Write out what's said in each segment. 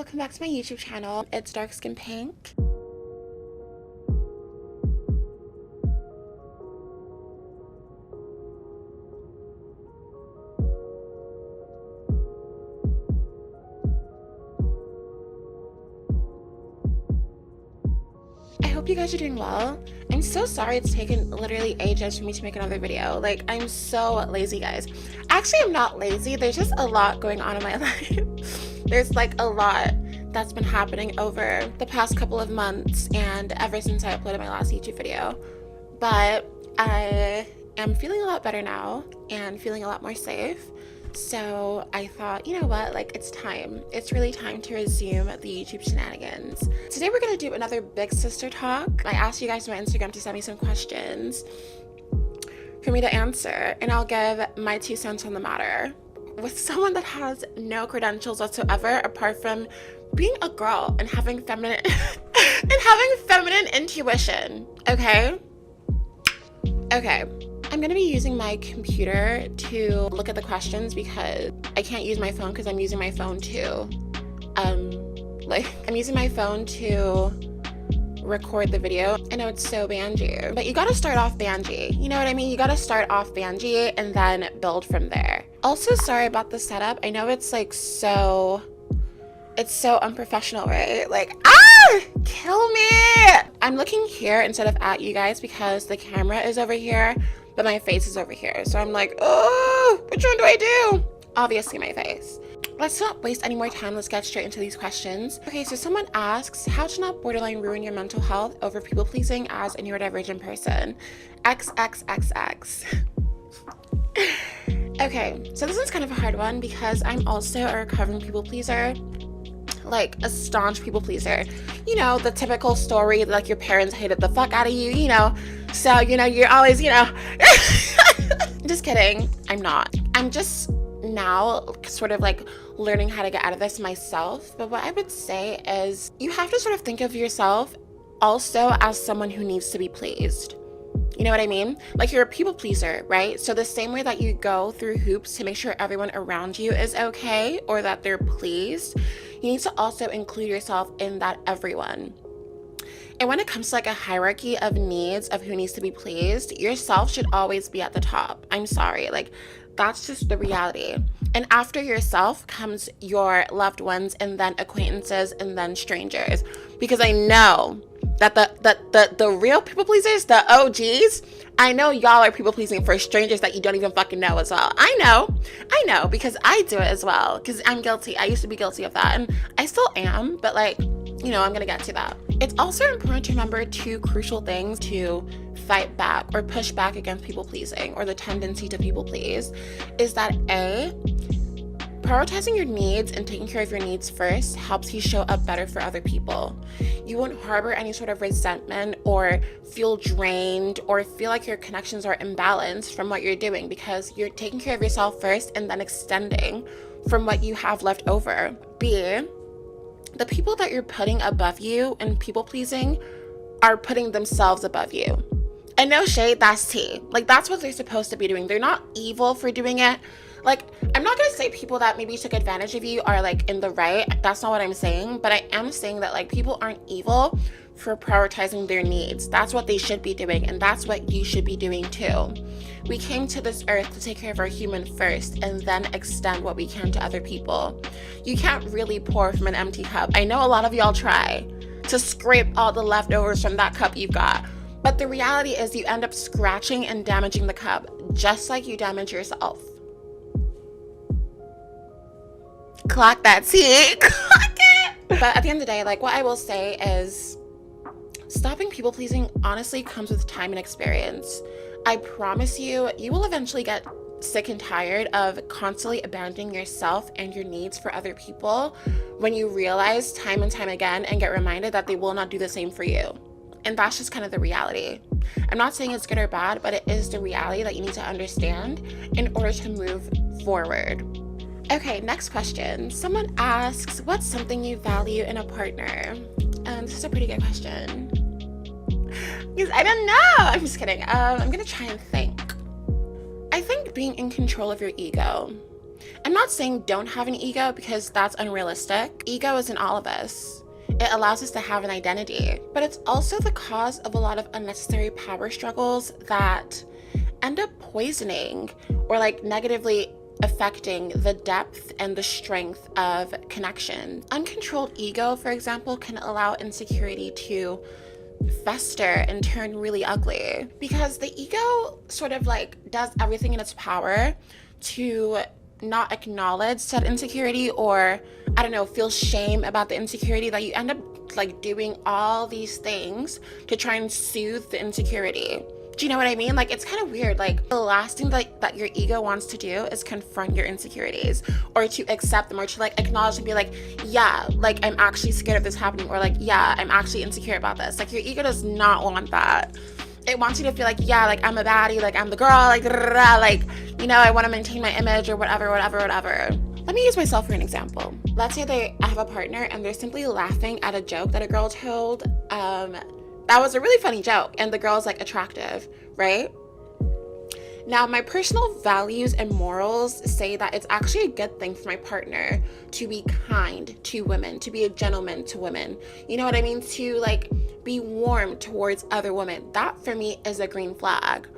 welcome back to my YouTube channel. It's darkskinpink. I hope you guys are doing well. I'm so sorry it's taken literally ages for me to make another video. Like, I'm so lazy, guys. Actually, I'm not lazy. There's just a lot going on in my life. There's like a lot that's been happening over the past couple of months and ever since I uploaded my last YouTube video. But I am feeling a lot better now and feeling a lot more safe. So I thought, you know what, like, it's time. It's really time to resume the YouTube shenanigans. Today we're gonna do another big sister talk. I asked you guys on my Instagram to send me some questions for me to answer, and I'll give my 2 cents on the matter with someone that has no credentials whatsoever apart from being a girl and having feminine intuition. Okay, I'm gonna be using my computer to look at the questions because I can't use my phone because I'm using my phone to I'm using my phone to record the video. I know it's so bangy, but you gotta start off bangy. You know what I mean? You gotta start off bangy and then build from there. Also, sorry about the setup. I know it's like it's so unprofessional, right? Like, kill me! I'm looking here instead of at you guys because the camera is over here, but my face is over here. So I'm like, oh, which one do I do? Obviously my face. Let's not waste any more time. Let's get straight into these questions. Okay, so someone asks, how to not borderline ruin your mental health over people pleasing as a neurodivergent person? XXXX. Okay, so this is kind of a hard one because I'm also a recovering people pleaser. Like a staunch people pleaser. You know, the typical story, like your parents hated the fuck out of you, you know. So, you know, you're always, you know. Just kidding. I'm not. I'm just now sort of like learning how to get out of this myself. But what I would say is you have to sort of think of yourself also as someone who needs to be pleased. You know what I mean? Like, you're a people pleaser, right? So the same way that you go through hoops to make sure everyone around you is okay or that they're pleased, you need to also include yourself in that everyone. And when it comes to like a hierarchy of needs of who needs to be pleased, yourself should always be at the top. I'm sorry, like, that's just the reality. And after yourself comes your loved ones and then acquaintances and then strangers. Because I know that the real people pleasers, the OGs, I know y'all are people pleasing for strangers that you don't even fucking know as well. I know, because I do it as well, because I'm guilty. I used to be guilty of that, and I still am, but like, you know, I'm gonna get to that. It's also important to remember 2 crucial things to fight back or push back against people pleasing or the tendency to people please is that A, prioritizing your needs and taking care of your needs first helps you show up better for other people. You won't harbor any sort of resentment or feel drained or feel like your connections are imbalanced from what you're doing because you're taking care of yourself first and then extending from what you have left over. B, the people that you're putting above you and people pleasing are putting themselves above you. And no shade, that's tea. Like, that's what they're supposed to be doing. They're not evil for doing it. Like, I'm not gonna say people that maybe took advantage of you are like in the right. That's not what I'm saying. But I am saying that like people aren't evil for prioritizing their needs. That's what they should be doing, and that's what you should be doing too. We came to this earth to take care of our human first and then extend what we can to other people. You can't really pour from an empty cup. I know a lot of y'all try to scrape all the leftovers from that cup you've got. But the reality is you end up scratching and damaging the cup just like you damage yourself. Clock that tea. Clock it. But at the end of the day, like, what I will say is stopping people pleasing honestly comes with time and experience. I promise you, you will eventually get sick and tired of constantly abandoning yourself and your needs for other people when you realize time and time again and get reminded that they will not do the same for you. And that's just kind of the reality. I'm not saying it's good or bad, but it is the reality that you need to understand in order to move forward. Okay, next question. Someone asks, what's something you value in a partner? This is a pretty good question. Because I don't know. I'm just kidding. I'm gonna try and think. I think being in control of your ego. I'm not saying don't have an ego because that's unrealistic. Ego is in all of us. It allows us to have an identity, but it's also the cause of a lot of unnecessary power struggles that end up poisoning or like negatively affecting the depth and the strength of connection. Uncontrolled ego, for example, can allow insecurity to fester and turn really ugly because the ego sort of like does everything in its power to not acknowledge said insecurity, or I don't know, feel shame about the insecurity, that you end up like doing all these things to try and soothe the insecurity. Do you know what I mean? Like, it's kind of weird. Like, the last thing that your ego wants to do is confront your insecurities or to accept them or to like acknowledge and be like, yeah, like I'm actually scared of this happening, or like, yeah, I'm actually insecure about this. Like, your ego does not want that. It wants you to feel like, yeah, like I'm a baddie, like I'm the girl, like, like, you know, I want to maintain my image or whatever. Let me use myself for an example. Let's say I have a partner and they're simply laughing at a joke that a girl told. That was a really funny joke and the girl's like attractive, right? Now, my personal values and morals say that it's actually a good thing for my partner to be kind to women, to be a gentleman to women. You know what I mean? To like be warm towards other women. That for me is a green flag.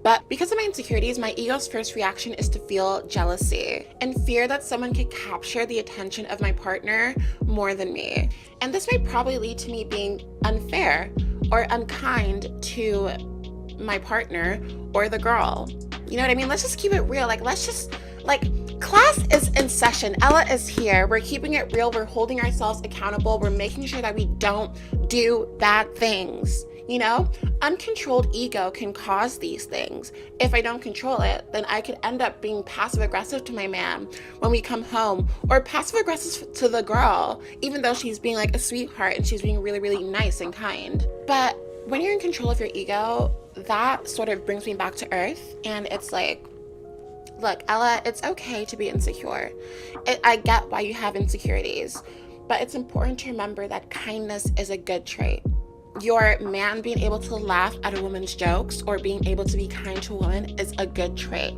But because of my insecurities, my ego's first reaction is to feel jealousy and fear that someone could capture the attention of my partner more than me. And this may probably lead to me being unfair or unkind to my partner or the girl. You know what I mean? Let's just keep it real. Like, let's just, like, class is in session. Ella is here. We're keeping it real. We're holding ourselves accountable. We're making sure that we don't do bad things. You know, uncontrolled ego can cause these things. If I don't control it, then I could end up being passive aggressive to my man when we come home, or passive aggressive to the girl, even though she's being like a sweetheart and she's being really, really nice and kind. But when you're in control of your ego, that sort of brings me back to earth. And it's like, look, Ella, it's okay to be insecure. I get why you have insecurities, but it's important to remember that kindness is a good trait. Your man being able to laugh at a woman's jokes or being able to be kind to a woman is a good trait.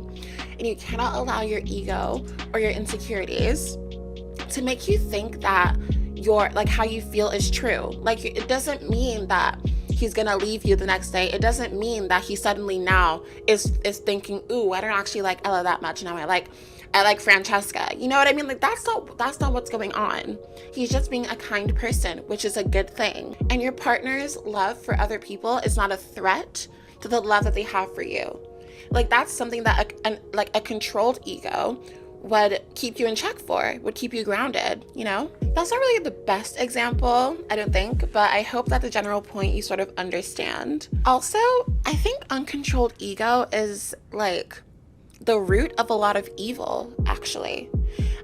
And you cannot allow your ego or your insecurities to make you think that like how you feel is true. Like, it doesn't mean that he's gonna leave you the next day. It doesn't mean that he suddenly now is thinking, ooh, I don't actually like Ella that much. Now I like Francesca. You know what I mean? Like, that's not what's going on. He's just being a kind person, which is a good thing. And your partner's love for other people is not a threat to the love that they have for you. Like, that's something that a controlled ego would keep you in check for, would keep you grounded, you know? That's not really the best example, I don't think, but I hope that the general point you sort of understand. Also, I think uncontrolled ego is like the root of a lot of evil, actually.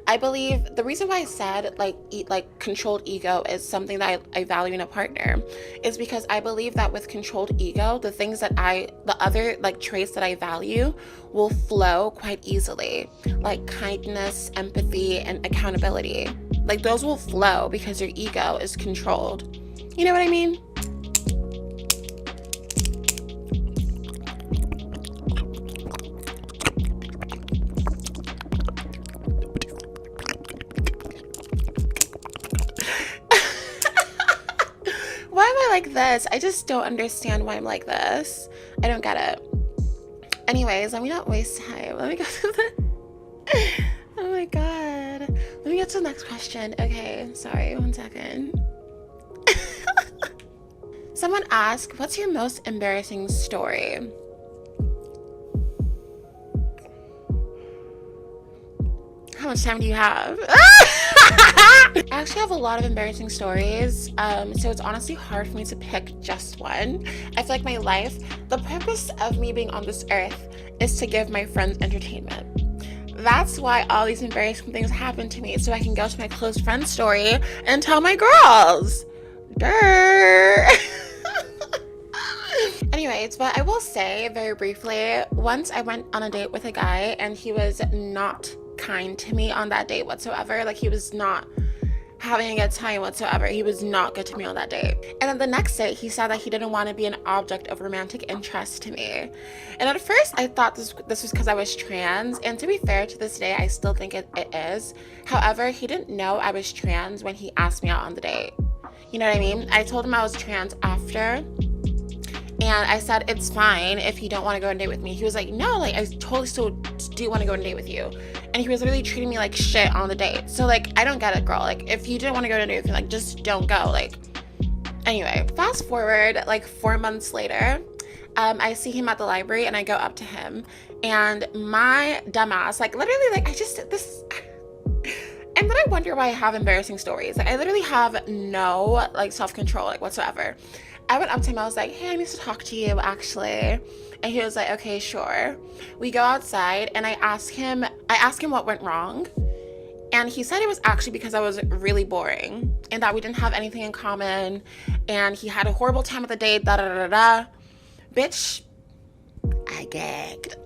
I believe the reason why I said like controlled ego is something that I value in a partner is because I believe that with controlled ego, the other like traits that I value will flow quite easily, like kindness, empathy, and accountability. Like, those will flow because your ego is controlled. You know what I mean? Why am I like this? I just don't understand why I'm like this. I don't get it. Anyways, let me not waste time. Let me go to the... Oh my god. Let me get to the next question. Okay, sorry, 1 second. Someone asked, what's your most embarrassing story? How much time do you have? I actually have a lot of embarrassing stories, so it's honestly hard for me to pick just one. I feel like my life, the purpose of me being on this earth is to give my friends entertainment. That's why all these embarrassing things happen to me, so I can go to my close friend's story and tell my girls. Durr. Anyways, but I will say very briefly, once I went on a date with a guy and he was not kind to me on that date whatsoever. Like, he was not having a good time whatsoever. He was not good to me on that date. And then the next day, he said that he didn't want to be an object of romantic interest to me. And at first, I thought this was because I was trans. And to be fair, to this day, I still think it is. However, he didn't know I was trans when he asked me out on the date. You know what I mean? I told him I was trans after. And I said, it's fine if you don't want to go on a date with me. He was like, no, like, I totally still do want to go on a date with you. And he was literally treating me like shit on the date. So, like, I don't get it, girl. Like, if you didn't want to go on a date with me, like, just don't go. Like, anyway, fast forward, like, 4 months later, I see him at the library and I go up to him. And my dumbass, like, literally, like, and then I wonder why I have embarrassing stories. Like, I literally have no, like, self-control, like, whatsoever. I went up to him, I was like, hey, I need to talk to you, actually. And he was like, okay, sure. We go outside, and I asked him what went wrong. And he said it was actually because I was really boring, and that we didn't have anything in common, and he had a horrible time at the date, da-da-da-da-da. Bitch, I gagged.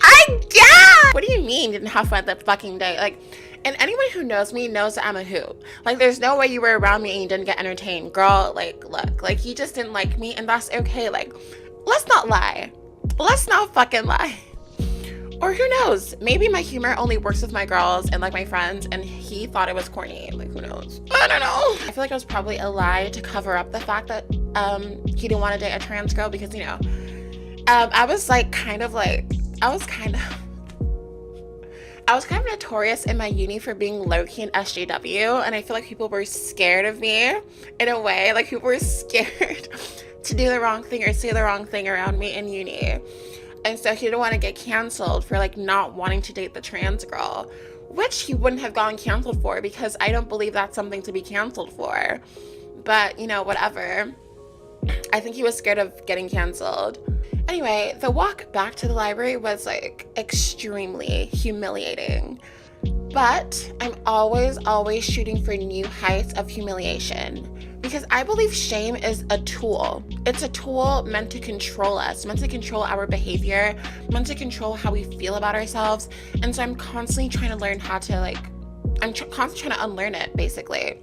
What do you mean you didn't have fun at the fucking date? Like, and anyone who knows me knows that I'm a hoot. Like, there's no way you were around me and you didn't get entertained. Girl, like, look, like, you just didn't like me, and that's okay. Like, let's not lie. Let's not fucking lie. Or who knows? Maybe my humor only works with my girls and, like, my friends, and he thought it was corny. Like, who knows? I don't know. I feel like it was probably a lie to cover up the fact that he didn't want to date a trans girl because, you know, I was kind of notorious in my uni for being low-key in SJW, and I feel like people were scared of me in a way. Like, people were scared to do the wrong thing or say the wrong thing around me in uni. And so he didn't want to get canceled for, like, not wanting to date the trans girl, which he wouldn't have gotten canceled for because I don't believe that's something to be canceled for. But, you know, whatever. I think he was scared of getting canceled. Anyway, the walk back to the library was, like, extremely humiliating. But I'm always shooting for new heights of humiliation because I believe shame is a tool. It's a tool meant to control us, meant to control our behavior, meant to control how we feel about ourselves. And so I'm constantly trying to learn how to, like, constantly trying to unlearn it, basically.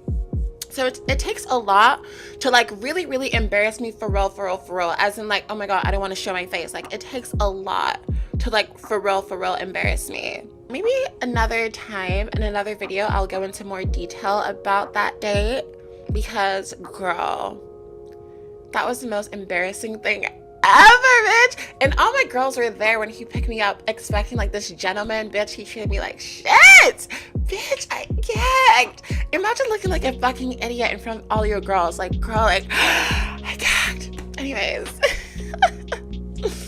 So it takes a lot to, like, really, really embarrass me for real, as in, like, oh my God, I don't want to show my face. Like, it takes a lot to, like, for real embarrass me. Maybe another time in another video, I'll go into more detail about that date because, girl, that was the most embarrassing thing ever, bitch. And all my girls were there when he picked me up expecting, like, this gentleman, bitch. He treated me like shit. Bitch, I gagged. Imagine looking like a fucking idiot in front of all your girls. Like, girl, like, I gagged. Anyways.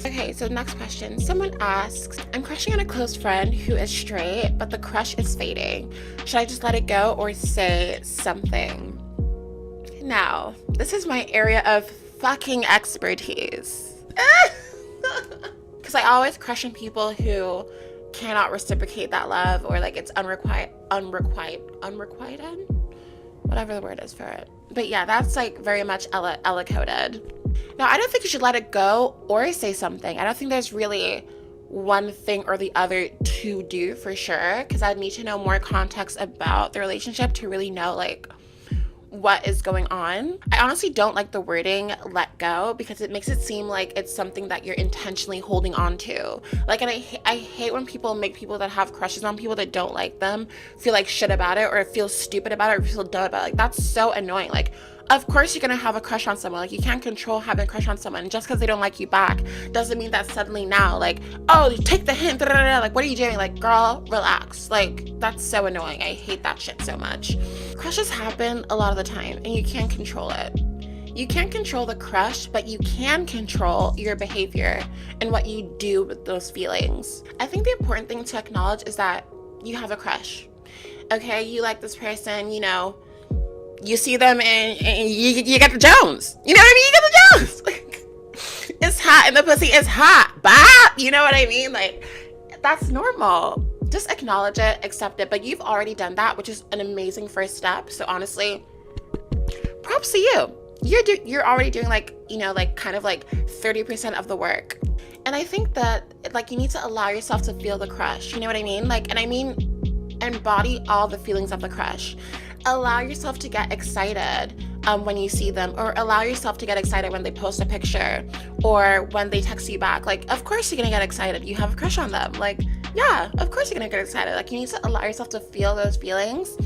Okay, so next question. Someone asks, I'm crushing on a close friend who is straight, but the crush is fading. Should I just let it go or say something? Now, this is my area of fucking expertise. Because I always crush on people who cannot reciprocate that love, or, like, it's unrequited, whatever the word is for it. But yeah, that's, like, very much Ella coded. Now, I don't think you should let it go or say something. I don't think there's really one thing or the other to do for sure, because I'd need to know more context about the relationship to really know, like, what is going on. I honestly don't like the wording let go because it makes it seem like it's something that you're intentionally holding on to. Like, and I hate when people make people that have crushes on people that don't like them feel like shit about it, or feel stupid about it, or feel dumb about it. Like, that's so annoying. Like, of course you're gonna have a crush on someone. Like, you can't control having a crush on someone. Just because they don't like you back doesn't mean that suddenly now, like, oh, you take the hint, like, what are you doing? Like, girl, relax. Like, that's so annoying. I hate that shit so much. Crushes happen a lot of the time, and you can't control it. You can't control the crush, but you can control your behavior and what you do with those feelings. I think the important thing to acknowledge is that you have a crush. Okay, you like this person, you know, you see them and you get the Jones. You know what I mean? You get the Jones. Like, it's hot and the pussy is hot. Bop! You know what I mean? Like, that's normal. Just acknowledge it, accept it. But you've already done that, which is an amazing first step. So honestly, props to you. You're already doing, like, you know, like, kind of like 30% of the work. And I think that, like, you need to allow yourself to feel the crush. You know what I mean? Like, and I mean embody all the feelings of the crush. Allow yourself to get excited when you see them, or allow yourself to get excited when they post a picture or when they text you back. Like, of course you're gonna get excited. You have a crush on them. Like, yeah, of course you're gonna get excited. Like, you need to allow yourself to feel those feelings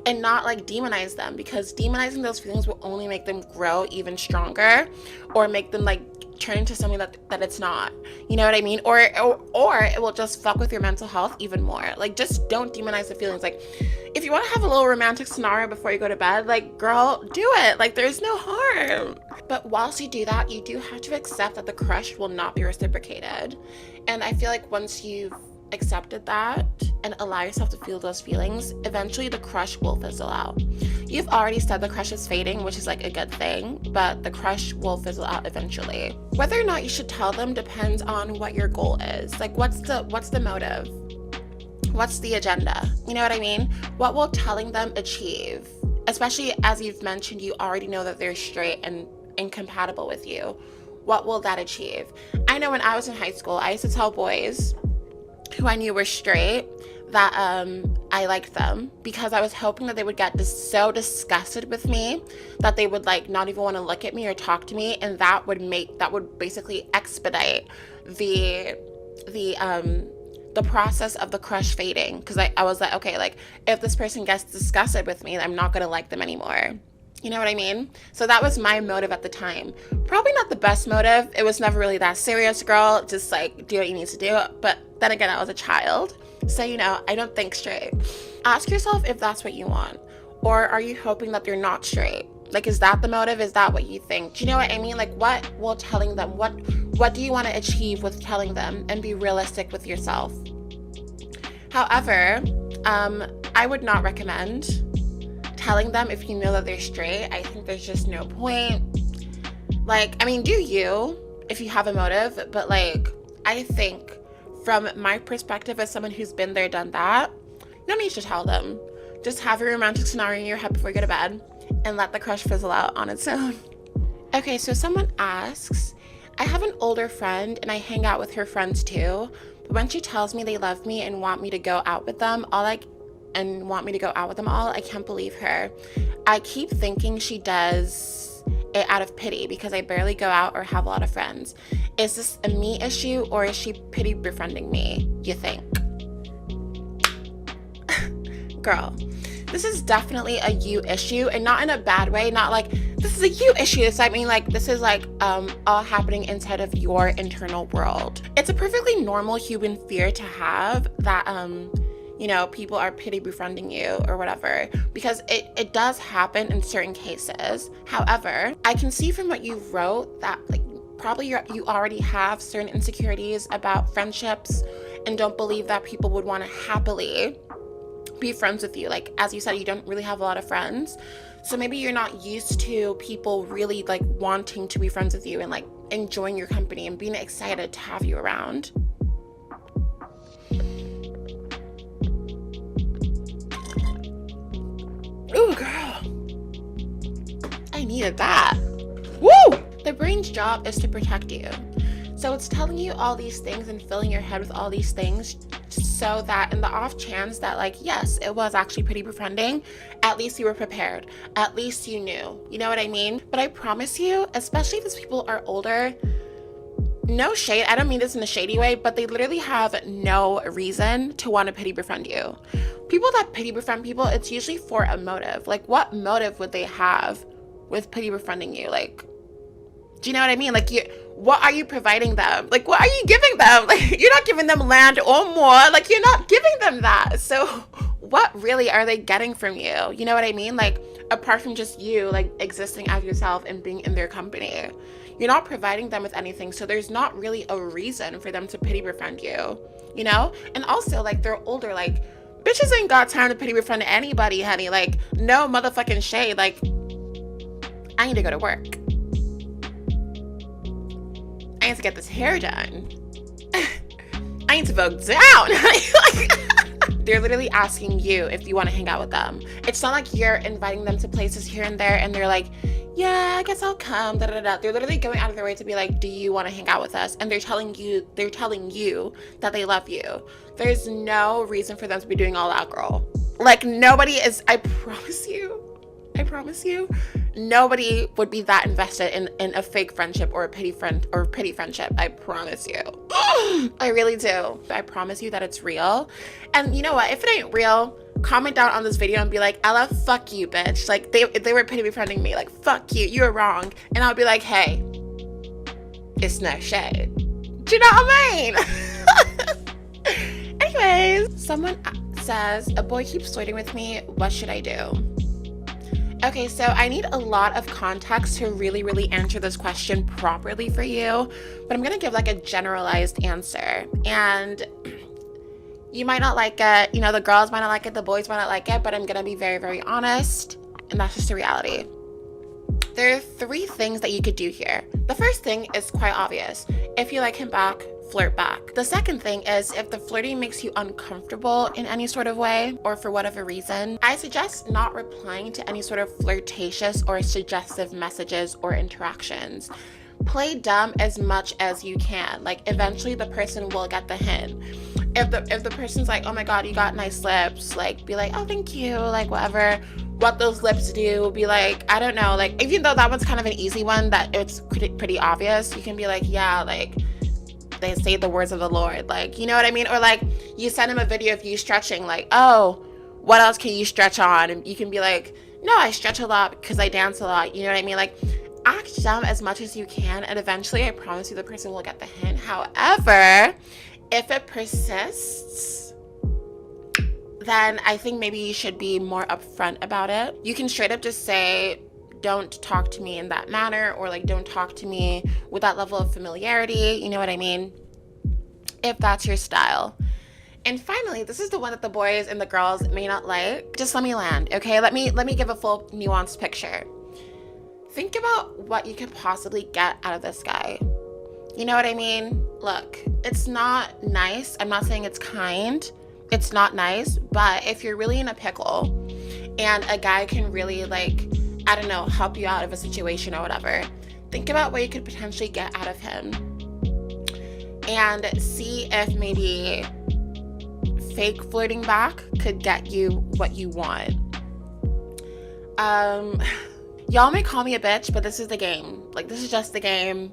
and not like demonize them, because demonizing those feelings will only make them grow even stronger, or make them like turn into something that it's not. You know what I mean? Or it will just fuck with your mental health even more. Like, just don't demonize the feelings. Like, if you want to have a little romantic scenario before you go to bed, like, girl, do it. Like, there's no harm. But whilst you do that, you do have to accept that the crush will not be reciprocated. And I feel like once you've accepted that and allow yourself to feel those feelings, eventually the crush will fizzle out. You've already said the crush is fading, which is like a good thing, but the crush will fizzle out eventually. Whether or not you should tell them depends on what your goal is. Like, what's the motive? What's the agenda? You know what I mean? What will telling them achieve? Especially as you've mentioned, you already know that they're straight and incompatible with you. What will that achieve? I know when I was in high school, I used to tell boys who I knew were straight that I liked them, because I was hoping that they would get so disgusted with me that they would like not even want to look at me or talk to me, and that would basically expedite the process of the crush fading, because I was like, okay, like, if this person gets disgusted with me, I'm not gonna like them anymore. You know what I mean? So that was my motive at the time. Probably not the best motive. It was never really that serious, girl. Just like, do what you need to do. But then again, I was a child. So, you know, I don't think straight. Ask yourself if that's what you want. Or are you hoping that they're not straight? Like, is that the motive? Is that what you think? Do you know what I mean? Like, what will telling them? What do you want to achieve with telling them? And be realistic with yourself. However, I would not recommend telling them if you know that they're straight. I think there's just no point. Like, I mean, do you, if you have a motive, but like, I think from my perspective as someone who's been there, done that, you don't need to tell them. Just have a romantic scenario in your head before you go to bed and let the crush fizzle out on its own. Okay, so someone asks, I have an older friend and I hang out with her friends too, but when she tells me they love me and want me to go out with them, I can't believe her. I keep thinking she does it out of pity because I barely go out or have a lot of friends. Is this a me issue, or is she pity befriending me, you think? Girl, this is definitely a you issue, and not in a bad way. Not like this is a you issue. So I mean, like, this is like all happening inside of your internal world. It's a perfectly normal human fear to have that you know, people are pity befriending you or whatever, because it does happen in certain cases. However, I can see from what you wrote that like probably you already have certain insecurities about friendships and don't believe that people would want to happily be friends with you. Like, as you said, you don't really have a lot of friends, so maybe you're not used to people really like wanting to be friends with you and like enjoying your company and being excited to have you around. Ooh, girl, I needed that. Woo! The brain's job is to protect you. So it's telling you all these things and filling your head with all these things so that in the off chance that like, yes, it was actually pretty befriending, at least you were prepared. At least you knew. You know what I mean? But I promise you, especially if these people are older, no shade, I don't mean this in a shady way, but they literally have no reason to want to pity befriend you. People that pity befriend people, it's usually for a motive. Like, what motive would they have with pity befriending you? Like, do you know what I mean? Like, what are you providing them? Like, what are you giving them? Like, you're not giving them land or more. Like, you're not giving them that. So what really are they getting from you? You know what I mean? Like, apart from just you, like, existing as yourself and being in their company, you're not providing them with anything. So there's not really a reason for them to pity befriend you, you know? And also, like, they're older. Like, bitches ain't got time to pity befriend anybody, honey. Like, no motherfucking shade. Like, I need to go to work. I need to get this hair done. I need to vote down. They're literally asking you if you want to hang out with them. It's not like you're inviting them to places here and there and they're like, yeah, I guess I'll come. Da, da, da. They're literally going out of their way to be like, do you want to hang out with us? And they're telling you that they love you. There's no reason for them to be doing all that, girl. Like, nobody is, I promise you, I promise you. Nobody would be that invested in a fake friendship or a pity friendship. I promise you. I really do. I promise you that it's real. And you know what? If it ain't real, comment down on this video and be like, Ella, fuck you, bitch. Like, they were pity befriending me. Like, fuck you. You're wrong. And I'll be like, hey, it's no shade. Do you know what I mean? Anyways, someone says, a boy keeps flirting with me. What should I do? Okay, so I need a lot of context to really answer this question properly for you, but I'm gonna give like a generalized answer. And you might not like it, you know, the girls might not like it, the boys might not like it, but I'm gonna be very honest, and that's just the reality. There are 3 things that you could do here. The first thing is quite obvious. If you like him back, flirt back. The second thing is, if the flirting makes you uncomfortable in any sort of way or for whatever reason, I suggest not replying to any sort of flirtatious or suggestive messages or interactions. Play dumb as much as you can. Like, eventually the person will get the hint. If the person's like, oh my god, you got nice lips, like, be like, oh, thank you, like, whatever. What those lips do, be like, I don't know, like, even though that one's kind of an easy one, that it's pretty obvious, you can be like, yeah, like, they say the words of the Lord, like, you know what I mean? Or like, you send him a video of you stretching, like, oh, what else can you stretch on? And you can be like, no, I stretch a lot because I dance a lot, you know what I mean? Like, act dumb as much as you can, and eventually, I promise you, the person will get the hint. However, if it persists, then I think maybe you should be more upfront about it. You can straight up just say, don't talk to me in that manner, or like, don't talk to me with that level of familiarity, you know what I mean? If that's your style. And finally, this is the one that the boys and the girls may not like. Just let me land, okay? Let me give a full nuanced picture. Think about what you could possibly get out of this guy. You know what I mean? Look, it's not nice. I'm not saying it's kind. It's not nice, but if you're really in a pickle and a guy can really, like, I don't know, help you out of a situation or whatever, think about what you could potentially get out of him and see if maybe fake flirting back could get you what you want. Y'all may call me a bitch, but this is the game. Like, this is just the game.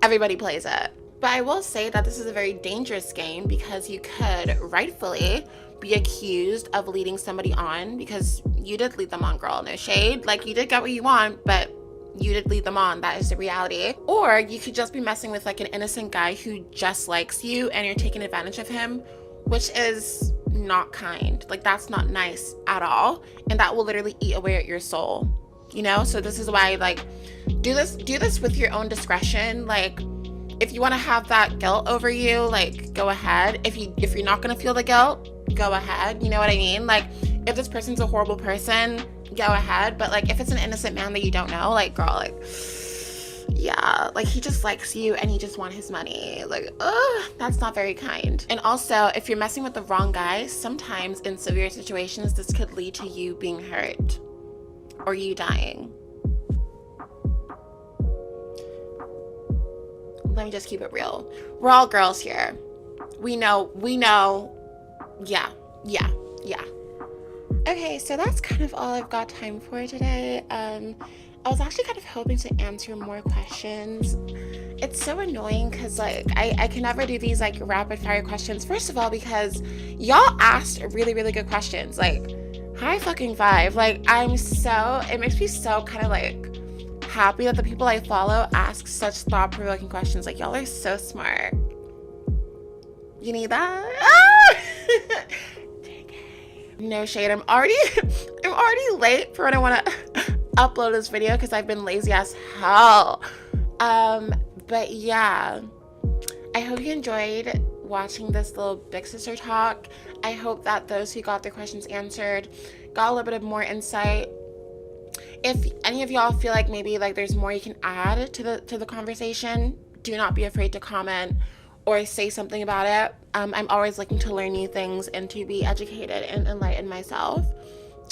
Everybody plays it. But I will say that this is a very dangerous game, because you could rightfully be accused of leading somebody on, because you did lead them on, girl. No shade. Like, you did get what you want, but you did lead them on. That is the reality. Or you could just be messing with like an innocent guy who just likes you and you're taking advantage of him, which is not kind. Like, that's not nice at all. And that will literally eat away at your soul, you know? So this is why, like, do this with your own discretion. Like, if you want to have that guilt over you, like, go ahead. If you're not going to feel the guilt, go ahead. You know what I mean? Like, if this person's a horrible person, go ahead. But like, if it's an innocent man that you don't know, like, girl, like, yeah, like, he just likes you and he just wants his money. Like, ugh, that's not very kind. And also, if you're messing with the wrong guy, sometimes in severe situations, this could lead to you being hurt or you dying. Let me just keep it real. We're all girls here. We know. Yeah. Okay, so that's kind of all I've got time for today. I was actually kind of hoping to answer more questions. It's so annoying because, like, I can never do these, like, rapid fire questions. First of all, because y'all asked really, really good questions. Like, high fucking five. Like, it makes me so kind of, like, happy that the people I follow ask such thought-provoking questions. Like, y'all are so smart. You need that? No shade. I'm already late for when I want to upload this video because I've been lazy as hell. But yeah, I hope you enjoyed watching this little big sister talk. I hope that those who got their questions answered got a little bit of more insight. If any of y'all feel like maybe, like, there's more you can add to the conversation, do not be afraid to comment or say something about it. I'm always looking to learn new things and to be educated and enlighten myself.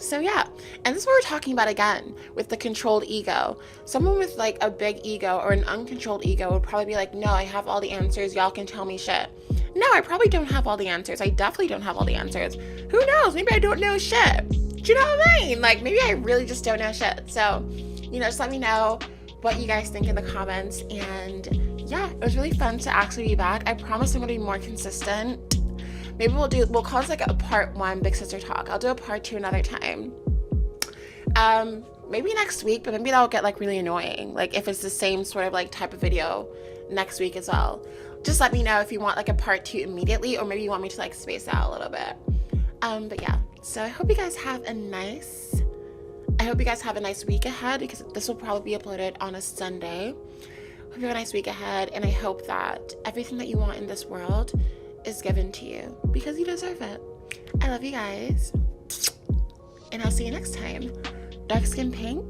So yeah, and this is what we're talking about again with the controlled ego. Someone with, like, a big ego or an uncontrolled ego would probably be like, no, I have all the answers, y'all can tell me shit. No, I probably don't have all the answers. I definitely don't have all the answers. Who knows? Maybe I don't know shit. Do you know what I mean? Like, maybe I really just don't know shit. So, you know, just let me know what you guys think in the comments. And yeah, it was really fun to actually be back. I promise I'm gonna be more consistent. Maybe we'll call this like a part 1 Big Sister Talk. I'll do a part 2 another time. Maybe next week, but maybe that'll get like really annoying. Like if it's the same sort of like type of video next week as well. Just let me know if you want like a part 2 immediately, or maybe you want me to like space out a little bit. But yeah, so I hope you guys have a nice week ahead, because this will probably be uploaded on a Sunday. Hope you have a nice week ahead, and I hope that everything that you want in this world is given to you, because you deserve it. I love you guys, and I'll see you next time. Dark Skin Pink.